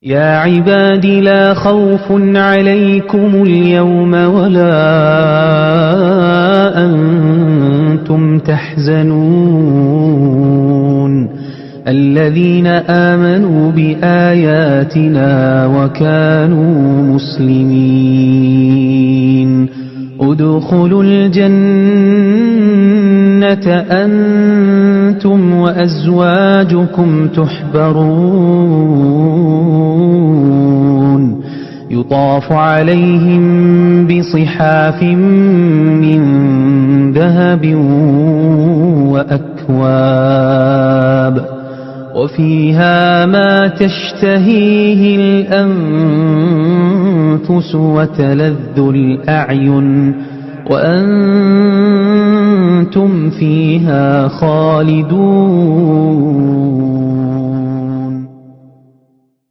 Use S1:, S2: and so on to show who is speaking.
S1: يا عباد لا خوف عليكم اليوم ولا أنتم تحزنون الذين آمنوا بآياتنا وكانوا مسلمين ادخلوا الجنة أنتم وأزواجكم تحبرون يطاف عليهم بصحاف من ذهب وأكواب وفيها ما تشتهيه الأنفس وتلذ الأعين وأنتم فيها خالدون